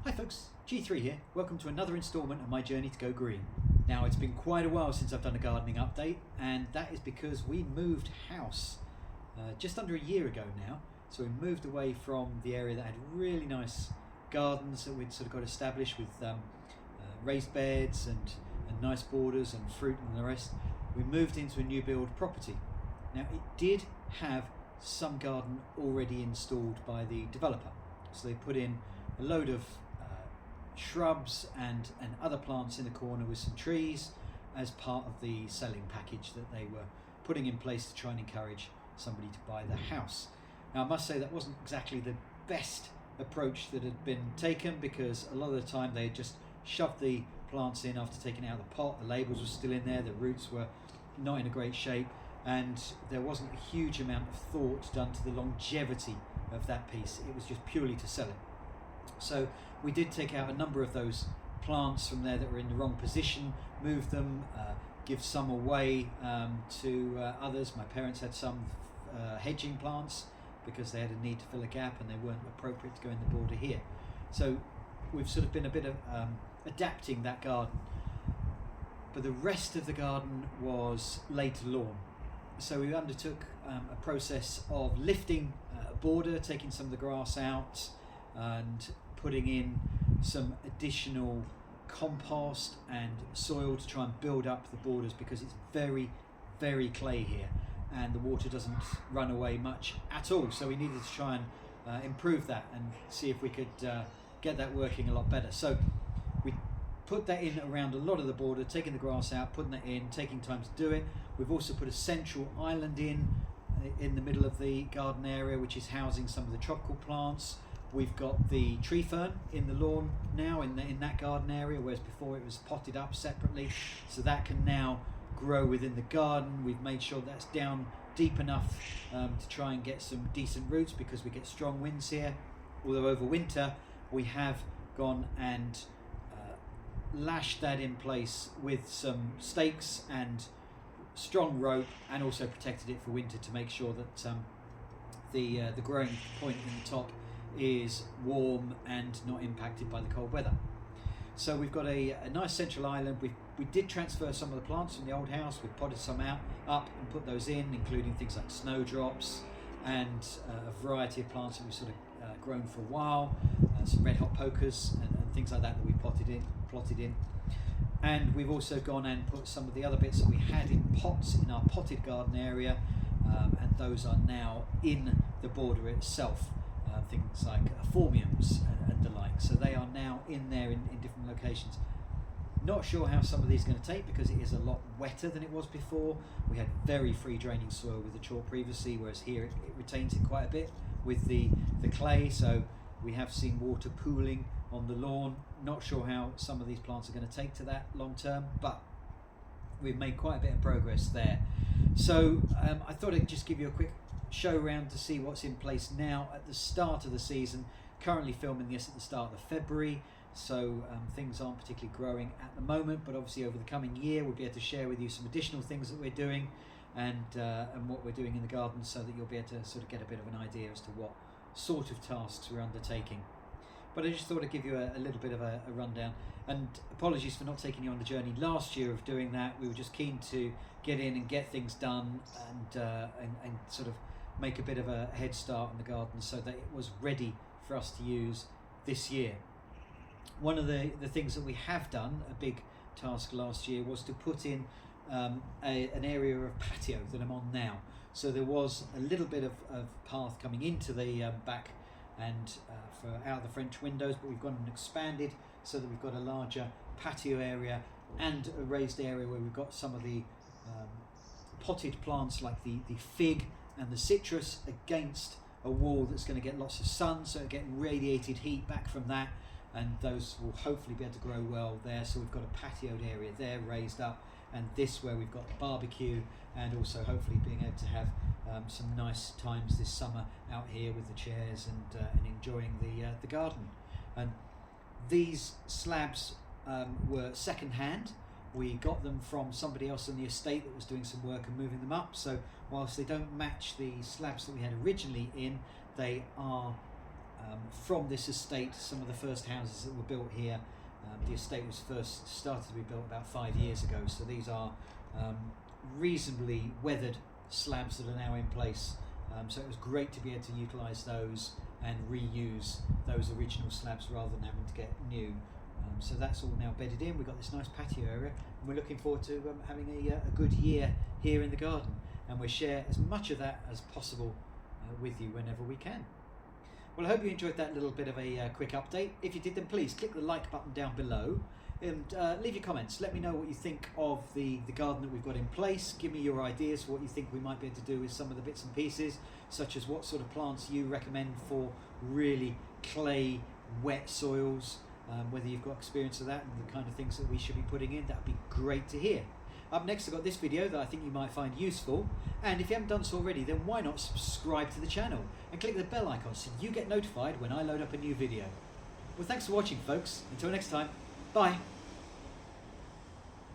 Hi folks, G3 here. Welcome to another instalment of my journey to go green. Now it's been quite a while since I've done a gardening update, and that is because we moved house just under a year ago now. So we moved away from the area that had really nice gardens that we'd sort of got established with raised beds and nice borders and fruit and the rest. We moved into a new build property. Now it did have some garden already installed by the developer. So they put in a load of shrubs and other plants in the corner with some trees as part of the selling package that they were putting in place to try and encourage somebody to buy the house. Now I must say that wasn't exactly the best approach that had been taken, because a lot of the time they had just shoved the plants in after taking it out of the pot. The labels were still in there, the roots were not in a great shape, and there wasn't a huge amount of thought done to the longevity of that piece. It was just purely to sell it. So we did take out a number of those plants from there that were in the wrong position, move them, give some away to others. My parents had some hedging plants because they had a need to fill a gap and they weren't appropriate to go in the border here. So we've sort of been a bit of adapting that garden. But the rest of the garden was laid to lawn. So we undertook a process of lifting a border, taking some of the grass out, and putting in some additional compost and soil to try and build up the borders, because it's very, very clay here and the water doesn't run away much at all. So we needed to try and improve that and see if we could get that working a lot better. So we put that in around a lot of the border, taking the grass out, putting that in, taking time to do it. We've also put a central island in the middle of the garden area, which is housing some of the tropical plants. We've got the tree fern in the lawn now in that garden area, whereas before it was potted up separately. So that can now grow within the garden. We've made sure that's down deep enough to try and get some decent roots, because we get strong winds here. Although over winter we have gone and lashed that in place with some stakes and strong rope, and also protected it for winter to make sure that the growing point in the top is warm and not impacted by the cold weather. So we've got a nice central island. We did transfer some of the plants from the old house. We potted some up and put those in, including things like snowdrops and a variety of plants that we've sort of grown for a while, some red hot pokers and things like that we plotted in. And we've also gone and put some of the other bits that we had in pots in our potted garden area, and those are now in the border itself. Things like phormiums and the like. So they are now in there in different locations. Not sure how some of these are going to take, because it is a lot wetter than it was before. We had very free draining soil with the chalk previously, whereas here it retains it quite a bit with the clay. So we have seen water pooling on the lawn. Not sure how some of these plants are going to take to that long term, but we've made quite a bit of progress there. So I thought I'd just give you a quick show around to see what's in place now at the start of the season. Currently filming this at the start of February, so things aren't particularly growing at the moment, but obviously over the coming year we'll be able to share with you some additional things that we're doing and what we're doing in the garden, so that you'll be able to sort of get a bit of an idea as to what sort of tasks we're undertaking. But I just thought I'd give you a little bit of a rundown, and apologies for not taking you on the journey last year of doing that. We were just keen to get in and get things done and sort of make a bit of a head start on the garden so that it was ready for us to use this year. One of the things that we have done, a big task last year, was to put in an area of patio that I'm on now. So there was a little bit of path coming into the back and for out the French windows, but we've gone and expanded so that we've got a larger patio area and a raised area where we've got some of the potted plants like the fig and the citrus against a wall that's going to get lots of sun, so getting radiated heat back from that, and those will hopefully be able to grow well there. So we've got a patioed area there raised up, and this where we've got the barbecue, and also hopefully being able to have some nice times this summer out here with the chairs and enjoying the garden. And these slabs were second hand. We got them from somebody else on the estate that was doing some work and moving them up. So whilst they don't match the slabs that we had originally in, they are from this estate, some of the first houses that were built here. The estate was first started to be built about 5 years ago, so these are reasonably weathered slabs that are now in place. So it was great to be able to utilise those and reuse those original slabs rather than having to get new. So that's all now bedded in. We've got this nice patio area, and we're looking forward to having a good year here in the garden, and we'll share as much of that as possible with you whenever we can. Well, I hope you enjoyed that little bit of a quick update. If you did, then please click the like button down below and leave your comments. Let me know what you think of the garden that we've got in place. Give me your ideas for what you think we might be able to do with some of the bits and pieces, such as what sort of plants you recommend for really clay, wet soils, whether you've got experience of that and the kind of things that we should be putting in. That would be great to hear. Up next, I've got this video that I think you might find useful, and if you haven't done so already, then why not subscribe to the channel and click the bell icon so you get notified when I load up a new video. Well, thanks for watching, folks. Until next time, bye.